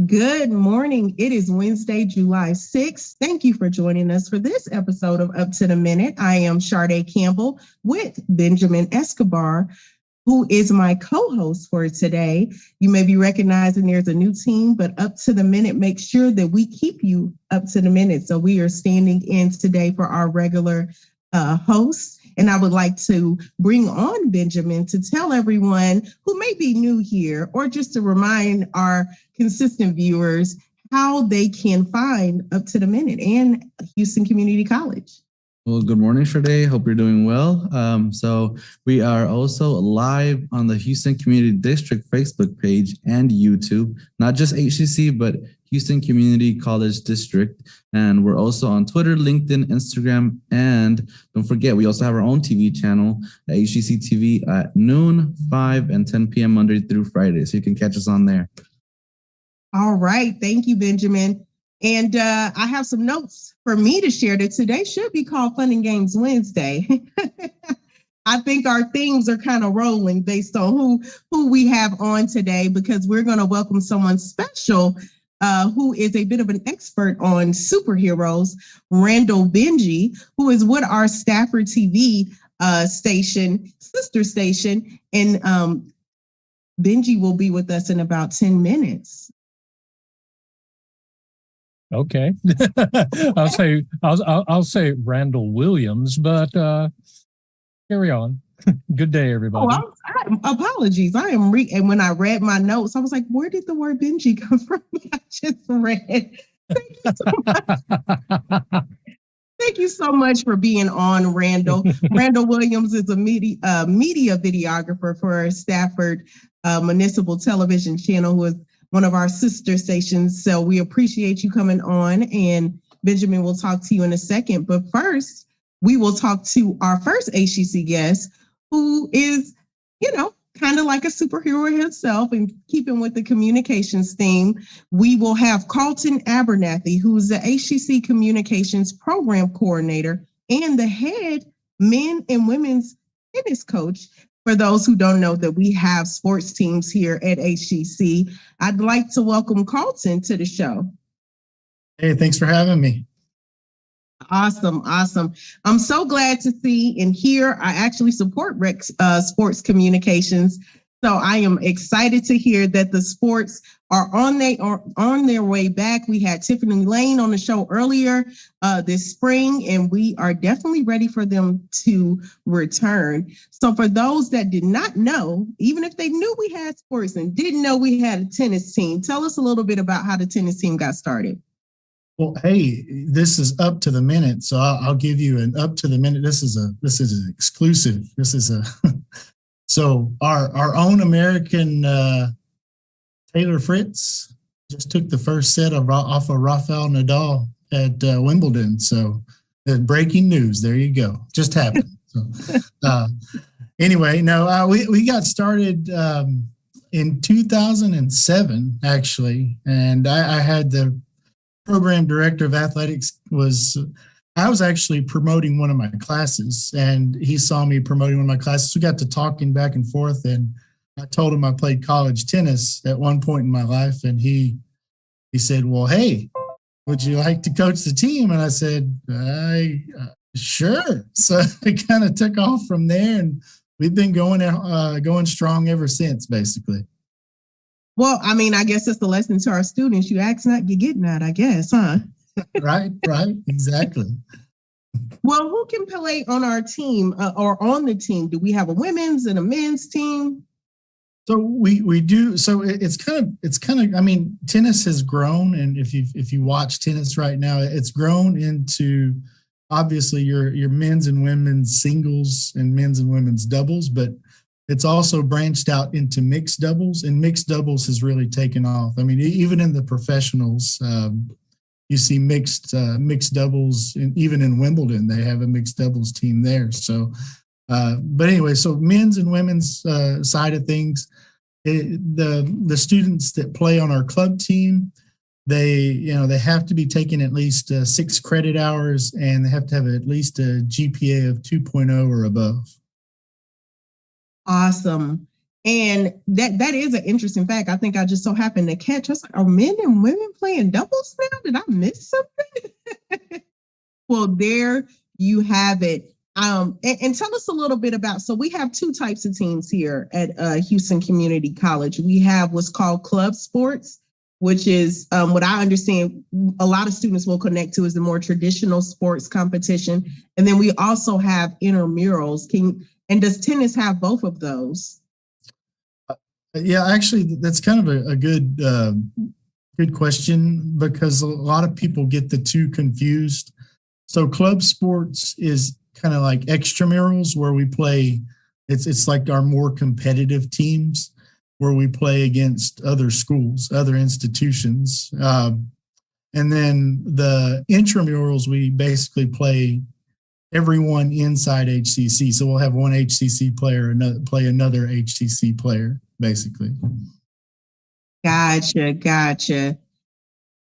Good morning. It is Wednesday, July 6th. Thank you for joining us for this episode of Up to the Minute. I am Sade Campbell with Benjamin Escobar, who is my co-host for today. You may be recognizing there's a new team, but Up to the Minute makes sure that we keep you up to the minute. So we are standing in today for our regular host. And I would like to bring on Benjamin to tell everyone who may be new here, or just to remind our consistent viewers how they can find Up to the Minute and Houston Community College. Well, good morning, Sade. Hope you're doing well. So we are also live on the Houston Community District Facebook page and YouTube, not just HCC, but Houston Community College District. And we're also on Twitter, LinkedIn, Instagram, and don't forget, we also have our own TV channel at HCCTV at noon, 5, and 10 p.m. Monday through Friday. So you can catch us on there. All right. Thank you, Benjamin. And I have some notes for me to share that today should be called Fun and Games Wednesday. I think our themes are kind of rolling based on who we have on today, because we're going to welcome someone special who is a bit of an expert on superheroes, Randall Benji, who is with our Stafford TV sister station. And Benji will be with us in about 10 minutes. Okay. I'll say Randall Williams, but carry on. Good day, everybody. Apologies. And when I read my notes, I was like, where did the word Benji come from? I just read. Thank you so much. Thank you so much for being on, Randall. Randall Williams is a media videographer for Stafford Municipal Television Channel, who is one of our sister stations. So we appreciate you coming on, and Benjamin will talk to you in a second. But first, we will talk to our first HCC guest, who is, kind of like a superhero himself, and keeping with the communications theme. We will have Carlton Abernathy, who's the HCC Communications Program Coordinator and the head men and women's tennis coach. For those who don't know that we have sports teams here at HCC, I'd like to welcome Carlton to the show. Hey, thanks for having me. Awesome. I'm so glad to see and hear. I actually support sports communications. So I am excited to hear that the sports are on their way back. We had Tiffany Lane on the show earlier this spring, and we are definitely ready for them to return. So for those that did not know, even if they knew we had sports and didn't know we had a tennis team, tell us a little bit about how the tennis team got started. Well, hey, this is Up to the Minute, so I'll give you an Up to the Minute. This is an exclusive. So our own American Taylor Fritz just took the first set off of Rafael Nadal at Wimbledon. So breaking news. There you go. Just happened. So anyway, no, we got started in 2007 actually, and I had the program director of athletics I was actually promoting one of my classes, and he saw me promoting one of my classes. We got to talking back and forth, and I told him I played college tennis at one point in my life, and he said, well, hey, would you like to coach the team? And I said, sure. So it kind of took off from there, and we've been going strong ever since, basically. Well, I mean, I guess it's the lesson to our students. You ask not, you get not, I guess, huh? Right, exactly. Well, who can play on our team or on the team? Do we have a women's and a men's team? So we do. So it's kind of. I mean, tennis has grown, and if you watch tennis right now, it's grown into obviously your men's and women's singles and men's and women's doubles, but it's also branched out into mixed doubles, and mixed doubles has really taken off. I mean, even in the professionals, you see mixed doubles, and even in Wimbledon, they have a mixed doubles team there. So, but anyway, so men's and women's side of things, the students that play on our club team, they have to be taking at least 6 credit hours, and they have to have at least a GPA of 2.0 or above. Awesome. And that is an interesting fact. I think I just so happened to catch. I was like, are men and women playing doubles now? Did I miss something? Well, there you have it. And tell us a little bit about, so we have two types of teams here at Houston Community College. We have what's called club sports, which is what I understand a lot of students will connect to is the more traditional sports competition. And then we also have intramurals. And does tennis have both of those? Yeah, actually, that's kind of a good question, because a lot of people get the two confused. So club sports is kind of like extramurals, where we play, it's like our more competitive teams where we play against other schools, other institutions. And then the intramurals, we basically play everyone inside HCC. So we'll have one HCC player play another HCC player, basically. Gotcha.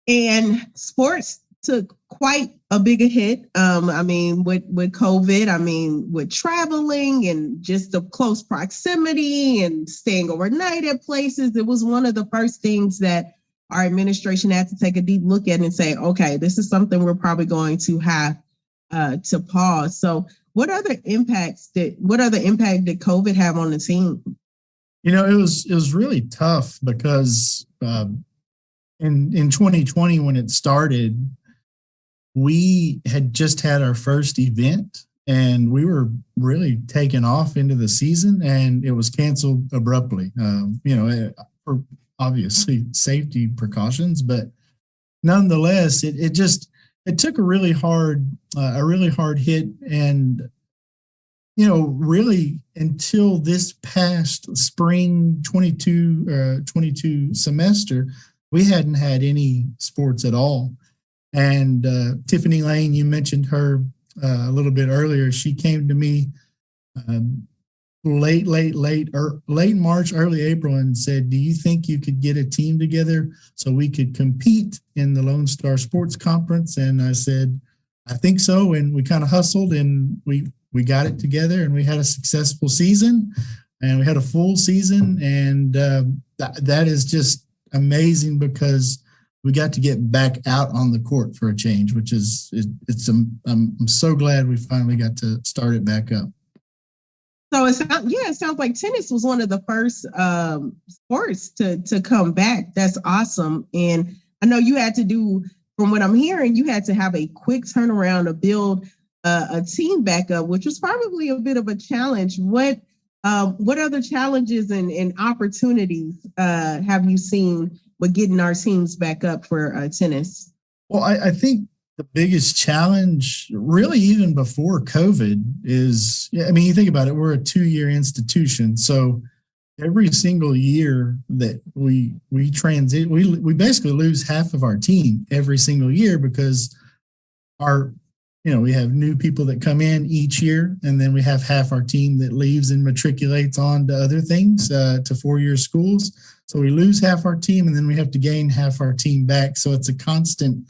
And sports took quite a bigger hit. I mean, with COVID, I mean, with traveling and just the close proximity and staying overnight at places, it was one of the first things that our administration had to take a deep look at and say, okay, this is something we're probably going to have to pause. So what other impact did COVID have on the team? You know, it was really tough because in 2020, when it started, we had just had our first event and we were really taken off into the season, and it was canceled abruptly, for obviously safety precautions, but nonetheless, it took a really hard hit. And, really until this past spring 22 semester, we hadn't had any sports at all. And Tiffany Lane, you mentioned her a little bit earlier. She came to me late March, early April, and said, "Do you think you could get a team together so we could compete in the Lone Star Sports Conference?" And I said, "I think so." And we kind of hustled and we got it together, and we had a successful season, and we had a full season, and that is just amazing because we got to get back out on the court for a change, which is I'm so glad we finally got to start it back up. So it sounds like tennis was one of the first sports to come back. That's awesome. And I know you had to do, from what I'm hearing, you had to have a quick turnaround to build a team back up, which was probably a bit of a challenge. What other challenges and opportunities have you seen with getting our teams back up for tennis? Well, I think the biggest challenge, really even before COVID, is, you think about it, we're a 2-year institution. So every single year that we transit, we basically lose half of our team every single year, because we have new people that come in each year, and then we have half our team that leaves and matriculates on to other things, to 4-year schools. So we lose half our team, and then we have to gain half our team back. So it's a constant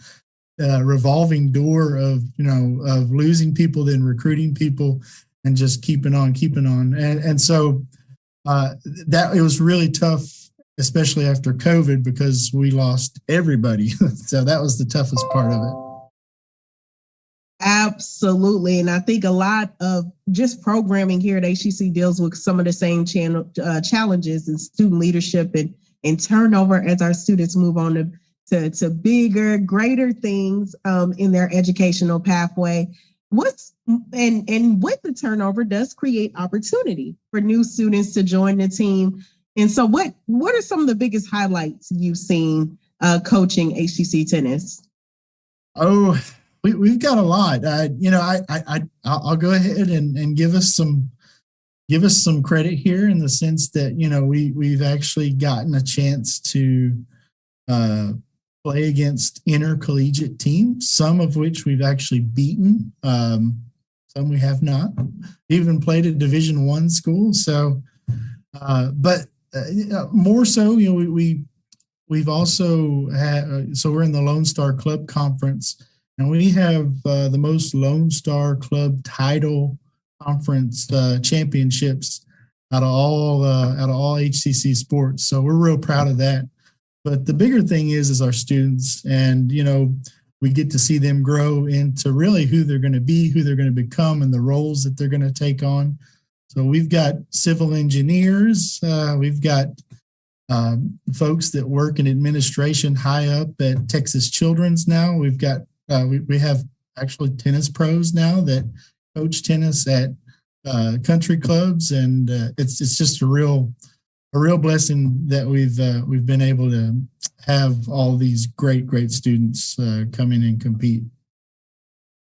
revolving door of losing people, then recruiting people, and just keeping on. And so that it was really tough, especially after COVID, because we lost everybody. So that was the toughest part of it. Absolutely. And I think a lot of just programming here at HCC deals with some of the same challenges in student leadership and turnover as our students move on to bigger, greater things in their educational pathway. And with the turnover does create opportunity for new students to join the team. And so what are some of the biggest highlights you've seen coaching HCC tennis? Oh, we've got a lot. I'll go ahead and give us some credit here, in the sense that we've actually gotten a chance to play against intercollegiate teams, some of which we've actually beaten, some we have not. Even played at Division I school. So, but more so, we've also had. So we're in the Lone Star Club Conference. And we have the most Lone Star Club title conference championships out of all HCC sports. So we're real proud of that. But the bigger thing is our students, and we get to see them grow into really who they're going to be, who they're going to become, and the roles that they're going to take on. So we've got civil engineers, we've got folks that work in administration high up at Texas Children's now. We've got we have actually tennis pros now that coach tennis at country clubs, and it's just a real blessing that we've been able to have all these great students come in and compete.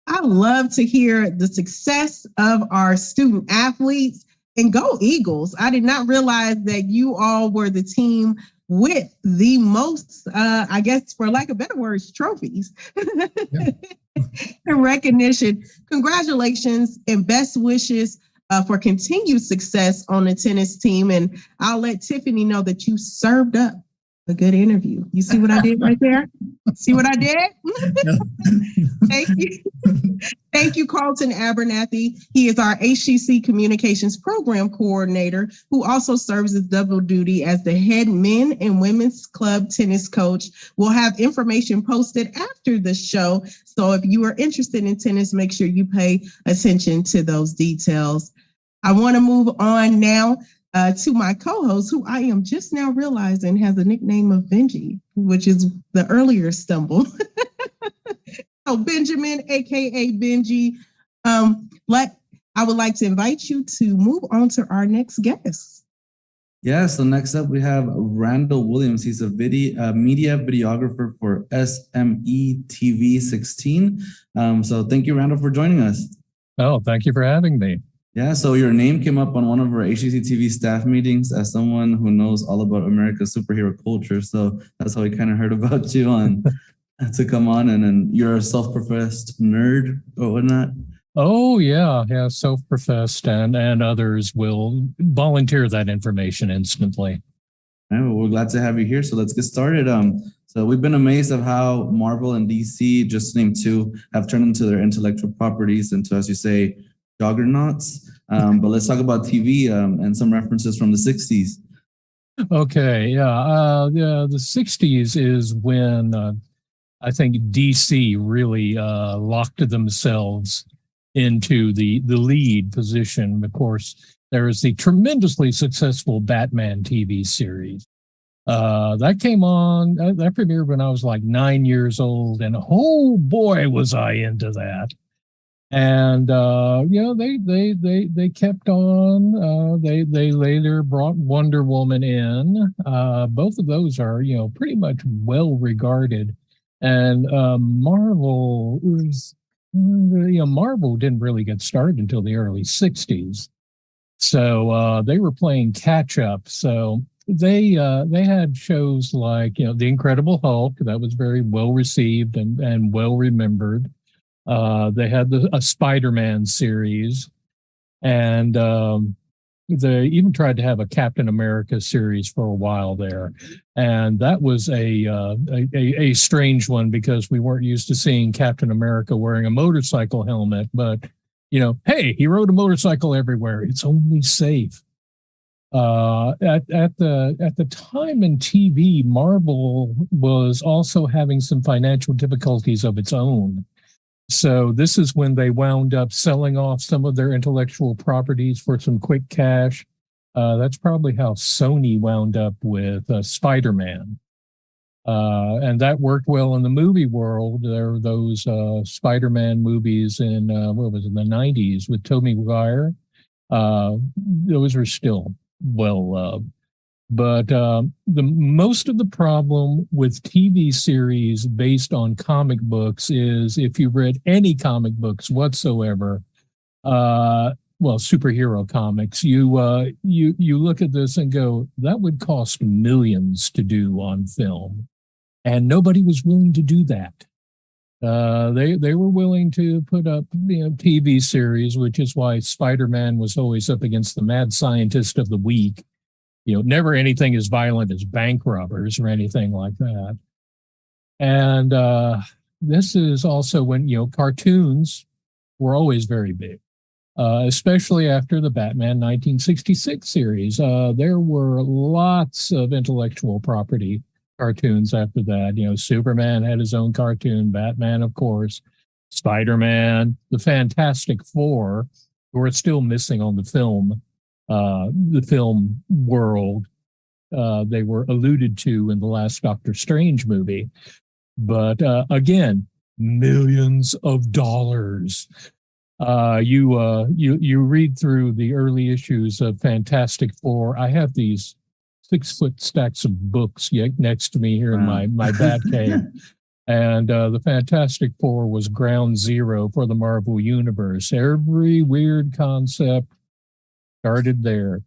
I love to hear the success of our student athletes, and go Eagles. I did not realize that you all were the team with the most, I guess, for lack of better words, trophies and recognition. Congratulations and best wishes for continued success on the tennis team. And I'll let Tiffany know that you served up a good interview. You see what I did right there? See what I did? Thank you. Thank you, Carlton Abernathy. He is our HCC Communications Program Coordinator, who also serves as double duty as the head men and women's club tennis coach. We'll have information posted after the show. So if you are interested in tennis, make sure you pay attention to those details. I want to move on now to my co-host, who I am just now realizing has a nickname of Benji, which is the earlier stumble. So Benjamin, aka Benji, I would like to invite you to move on to our next guest. Yeah, so next up we have Randall Williams. He's a media videographer for SME TV 16. So thank you, Randall, for joining us. Oh, thank you for having me. Yeah, so your name came up on one of our HCC TV staff meetings as someone who knows all about America's superhero culture. So that's how we kind of heard about you on to come on, and then you're a self-professed nerd or whatnot. Oh yeah, self-professed, and others will volunteer that information instantly. Yeah, well, we're glad to have you here. So let's get started. So we've been amazed of how Marvel and DC, just to name two, have turned into their intellectual properties into, as you say, juggernauts. But let's talk about TV and some references from the 60s. Okay, the 60s is when I think DC really locked themselves into the lead position. Of course, there is the tremendously successful Batman TV series. That came on, that premiered when I was like 9 years old, and oh boy, was I into that. And they kept on. They later brought Wonder Woman in. Both of those are pretty much well regarded. And Marvel was, Marvel didn't really get started until the early 60s. So they were playing catch up. So they had shows like, The Incredible Hulk, that was very well received and well remembered. They had a Spider-Man series, and they even tried to have a Captain America series for a while there. And that was a strange one because we weren't used to seeing Captain America wearing a motorcycle helmet. But, hey, he rode a motorcycle everywhere. It's only safe. At the time in TV, Marvel was also having some financial difficulties of its own. So this is when they wound up selling off some of their intellectual properties for some quick cash. That's probably how Sony wound up with Spider-Man. And that worked well in the movie world. There were those Spider-Man movies in, the 90s with Tobey Maguire. Those are still well loved. But the most of the problem with TV series based on comic books is if you've read any comic books whatsoever, superhero comics, you look at this and go, that would cost millions to do on film, and nobody was willing to do that. They were willing to put up TV series, which is why Spider-Man was always up against the Mad Scientist of the Week. Never anything as violent as bank robbers or anything like that. And this is also when, cartoons were always very big. especially after the Batman 1966 series. There were lots of intellectual property cartoons after that. You know, Superman had his own cartoon, Batman, of course, Spider-Man, the Fantastic Four, who are still missing on the film world. They were alluded to in the last Doctor Strange movie. But again, millions of dollars. You read through the early issues of Fantastic Four. I have these 6-foot stacks of books next to me here in my bat cave. And the Fantastic Four was ground zero for the Marvel Universe. Every weird concept started there.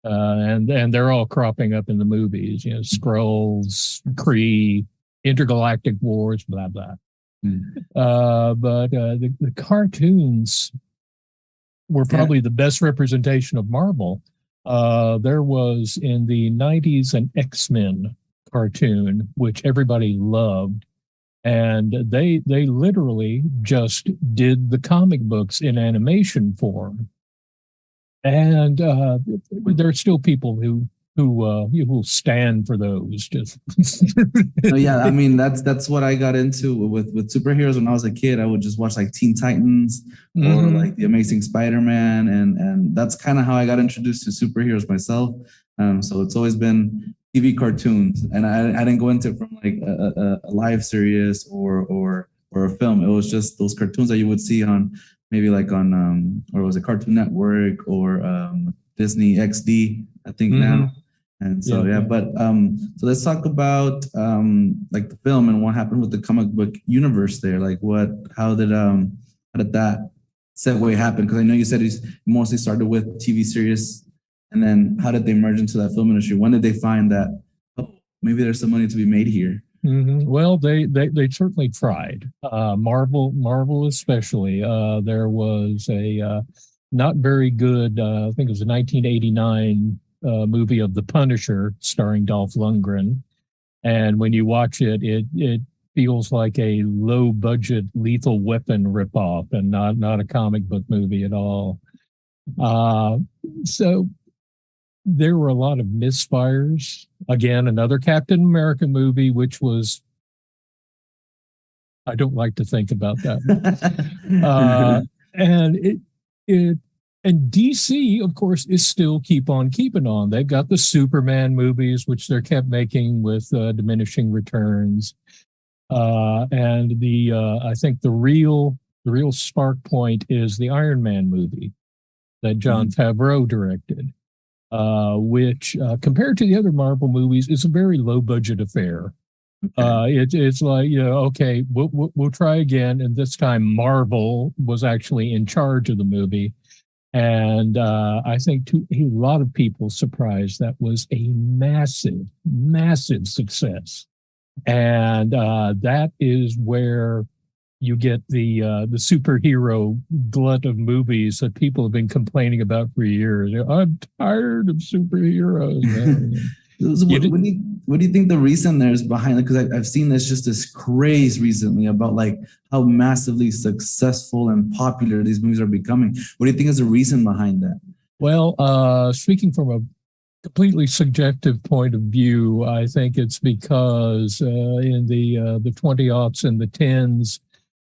And they're all cropping up in the movies, you know, Skrulls, Kree, intergalactic wars, blah, blah. But the cartoons were probably the best representation of Marvel. There was in the 90s an X-Men cartoon, which everybody loved. And they literally just did the comic books in animation form. And there are still people who will stand for those. Just yeah, I mean that's what I got into with superheroes when I was a kid. I would just watch like Teen Titans or like the Amazing Spider-Man, and that's kind of how I got introduced to superheroes myself. So it's always been TV cartoons, and I didn't go into it from like a live series or a film. It was just those cartoons that you would see on maybe like on or was it Cartoon Network or Disney XD, I think now. And so but so let's talk about like the film and what happened with the comic book universe there. Like how did that segue happen? Because I know you said you mostly started with TV series, and then how did they merge into that film industry? When did they find that maybe there's some money to be made here? Well, they certainly tried. Marvel especially. There was a not very good. I think it was a 1989 movie of The Punisher starring Dolph Lundgren, and when you watch it, it feels like a low budget Lethal Weapon ripoff, and not a comic book movie at all. So there were a lot of misfires. Again, another Captain America movie, which was, I don't like to think about that. And DC, of course, is still keep on keeping on. They've got the Superman movies, which they're kept making with diminishing returns. And I think the real spark point is the Iron Man movie that Jon Favreau directed. Which compared to the other Marvel movies is a very low budget affair. Okay. It's like, you know, okay, we'll try again, and this time Marvel was actually in charge of the movie, and I think to a lot of people's surprise, that was a massive success, and that is where you get the superhero glut of movies that people have been complaining about for years. I'm tired of superheroes. What do you think the reason there is behind it? Because I've seen this craze recently about like how massively successful and popular these movies are becoming. What do you think is the reason behind that? Well, speaking from a completely subjective point of view, I think it's because in the 20-aughts and the 10s,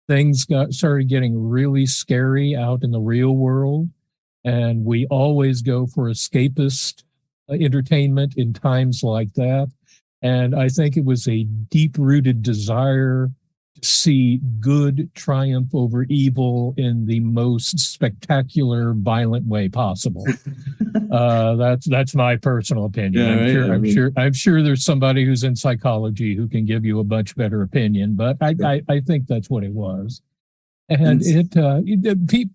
things started getting really scary out in the real world, and we always go for escapist entertainment in times like that. And I think it was a deep-rooted desire to see good triumph over evil in the most spectacular, violent way possible. That's my personal opinion. Yeah, I'm sure there's somebody who's in psychology who can give you a much better opinion, but I think that's what it was. And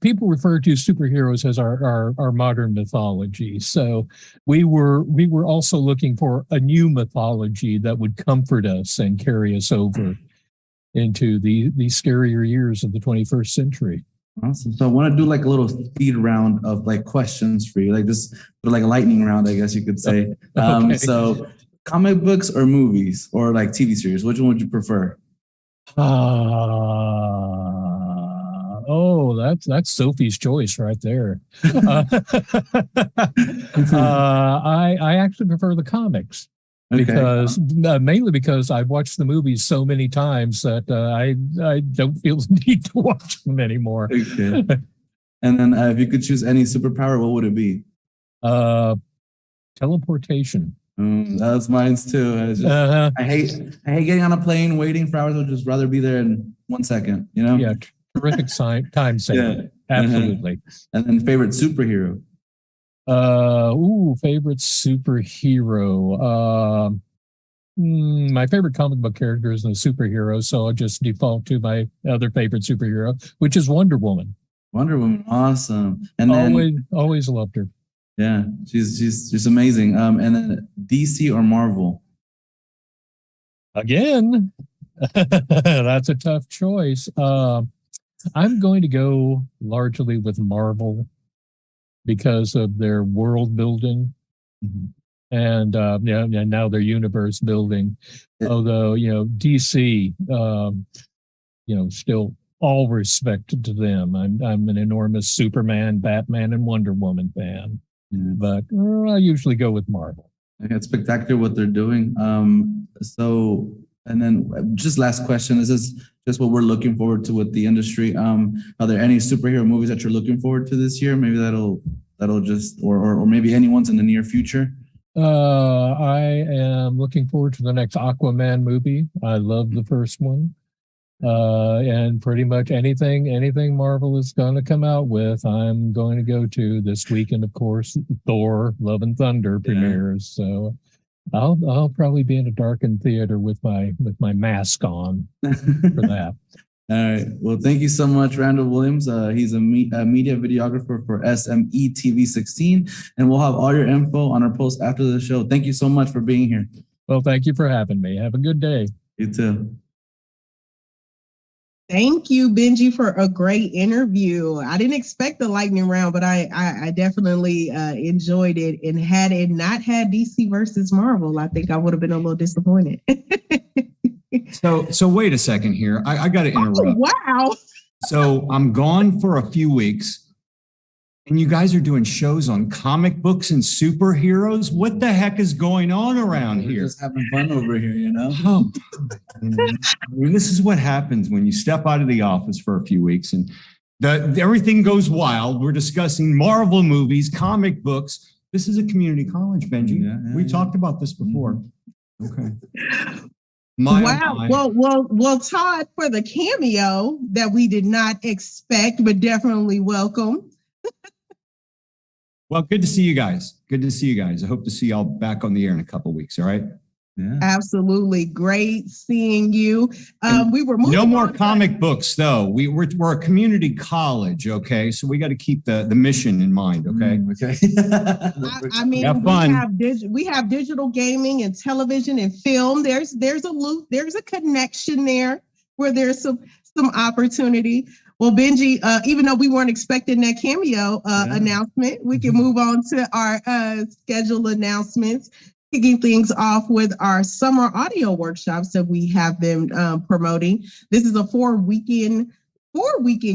people refer to superheroes as our modern mythology. So we were also looking for a new mythology that would comfort us and carry us over into the scarier years of the 21st century. Awesome. So I want to do like a little speed round of like questions for you, like just like a lightning round, I guess you could say. Okay. So comic books or movies or like TV series, which one would you prefer? That's Sophie's choice right there. I actually prefer the comics. Because mainly because I've watched the movies so many times that I don't feel the need to watch them anymore. Okay. And then if you could choose any superpower, what would it be? Teleportation. That's mine too. I hate getting on a plane, waiting for hours. I'd just rather be there in 1 second. You know? Yeah, terrific time saver. Yeah. Absolutely. And then favorite superhero. Favorite superhero. My favorite comic book character isn't a superhero, so I'll just default to my other favorite superhero, which is Wonder Woman. Wonder Woman, awesome. And then always loved her. Yeah, she's amazing. And then DC or Marvel? Again, that's a tough choice. I'm going to go largely with Marvel because of their world building and now their universe building. Although DC, still all respect to them. I'm an enormous Superman, Batman, and Wonder Woman fan, but I usually go with Marvel. Okay, it's spectacular what they're doing. And then just last question, this is just what we're looking forward to with the industry. Are there any superhero movies that you're looking forward to this year? Maybe that'll just, or maybe any ones in the near future? I am looking forward to the next Aquaman movie. I love the first one. And pretty much anything Marvel is going to come out with, I'm going to go to this weekend. Of course, Thor: Love and Thunder premieres. So I'll probably be in a darkened theater with my mask on for that. All right. Well, thank you so much, Randall Williams. He's a media videographer for SME TV 16, and we'll have all your info on our post after the show. Thank you so much for being here. Well, thank you for having me. Have a good day. You too. Thank you, Benji, for a great interview. I didn't expect the lightning round, but I definitely enjoyed it. And had it not had DC versus Marvel, I think I would have been a little disappointed. So wait a second here. I got to interrupt. Oh, wow. So I'm gone for a few weeks, and you guys are doing shows on comic books and superheroes. What the heck is going on around here? Just having fun over here, you know? Oh, this is what happens when you step out of the office for a few weeks and everything goes wild. We're discussing Marvel movies, comic books. This is a community college, Benji. We talked about this before. Okay. Wow. Well, Todd, for the cameo that we did not expect, but definitely welcome. Well, good to see you guys. Good to see you guys. I hope to see y'all back on the air in a couple of weeks. All right. Yeah. Absolutely. Great seeing you. We were moving no more comic books, though. We're a community college. Okay. So we got to keep the mission in mind. Okay. Okay. I mean, have fun. We have digital gaming and television and film. There's a loop. There's a connection there where there's some opportunity. Well, Benji, even though we weren't expecting that cameo announcement, we can move on to our scheduled announcements, kicking things off with our summer audio workshops that we have been promoting. This is a four-weekend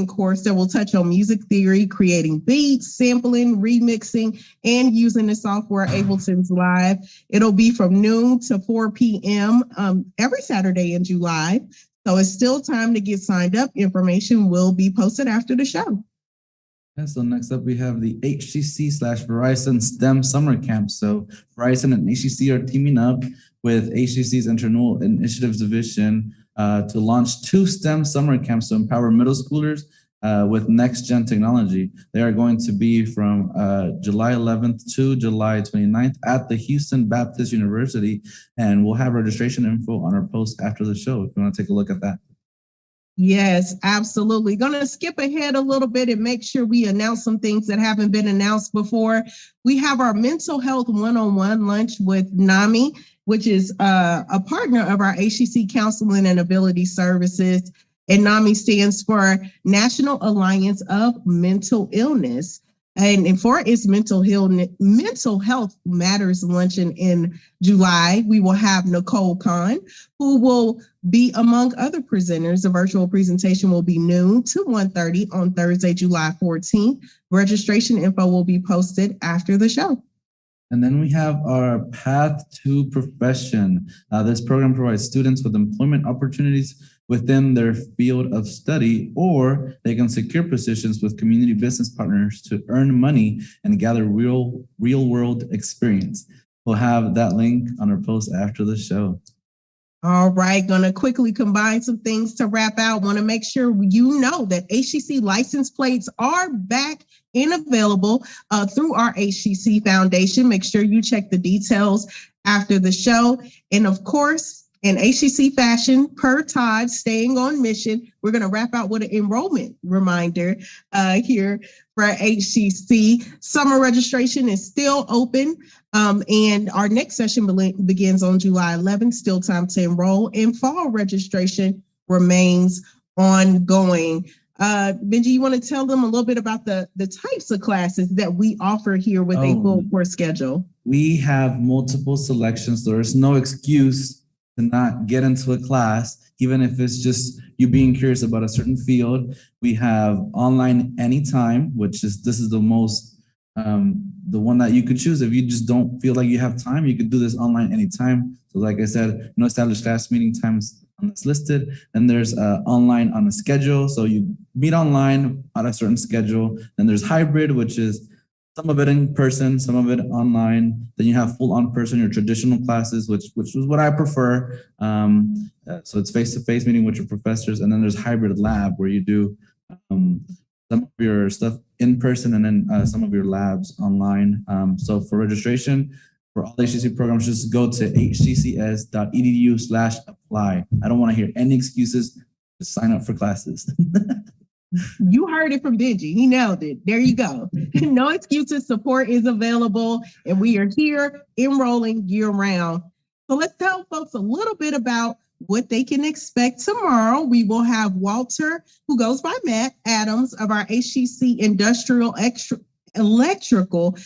course that will touch on music theory, creating beats, sampling, remixing, and using the software Ableton's Live. It'll be from noon to 4 p.m. Every Saturday in July. So it's still time to get signed up. Information will be posted after the show. Yeah, so next up, we have the HCC/Verizon STEM Summer Camp. So Verizon and HCC are teaming up with HCC's Internal Initiatives Division to launch 2 STEM summer camps to empower middle schoolers with next-gen technology. They are going to be from July 11th to July 29th at the Houston Baptist University, and we'll have registration info on our post after the show if you want to take a look at that. Yes, absolutely. Going to skip ahead a little bit and make sure we announce some things that haven't been announced before. We have our mental health one-on-one lunch with NAMI, which is a partner of our HCC Counseling and Ability Services. And NAMI stands for National Alliance of Mental Illness. And for its mental health matters luncheon in July, we will have Nicole Kahn, who will be among other presenters. The virtual presentation will be noon to 1:30 on Thursday, July 14th. Registration info will be posted after the show. And then we have our Path to Profession. This program provides students with employment opportunities within their field of study, or they can secure positions with community business partners to earn money and gather real world experience. We'll have that link on our post after the show. All right, gonna quickly combine some things to wrap out. Want to make sure you know that HCC license plates are back and available through our HCC Foundation. Make sure you check the details after the show. And of course, in HCC fashion, per Todd, staying on mission, we're going to wrap out with an enrollment reminder here for HCC. Summer registration is still open, and our next session begins on July 11th. Still time to enroll, and fall registration remains ongoing. Benji, you want to tell them a little bit about the types of classes that we offer here with a full course schedule? We have multiple selections. There's no excuse to not get into a class, even if it's just you being curious about a certain field. We have online anytime, this is the most, the one that you could choose. If you just don't feel like you have time, you could do this online anytime. So like I said, no established class meeting times on this listed. And there's online on a schedule. So you meet online on a certain schedule. Then there's hybrid, which is some of it in person, some of it online. Then you have full on person, your traditional classes, which is what I prefer. So it's face-to-face meeting with your professors. And then there's hybrid lab where you do some of your stuff in person and then some of your labs online. So for registration for all HCC programs, just go to hccs.edu/apply. I don't want to hear any excuses. Just sign up for classes. You heard it from Benji. He nailed it. There you go. No excuses. Support is available, and we are here enrolling year round. So let's tell folks a little bit about what they can expect tomorrow. We will have Walter, who goes by Matt Adams, of our HCC Industrial Electrical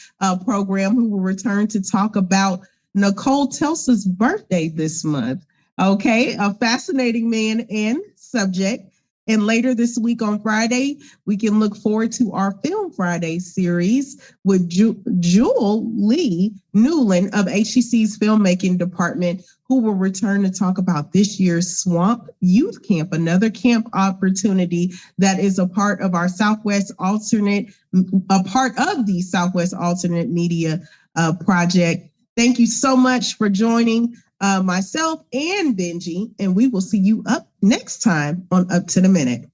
program, who will return to talk about Nicole Telsa's birthday this month. Okay, a fascinating man and subject. And later this week on Friday, we can look forward to our Film Friday series with Jewel Lee Newland of HCC's filmmaking department, who will return to talk about this year's Swamp Youth Camp, another camp opportunity that is a part of the Southwest Alternate Media project. Thank you so much for joining myself and Benji, and we will see you up next time on Up to the Minute.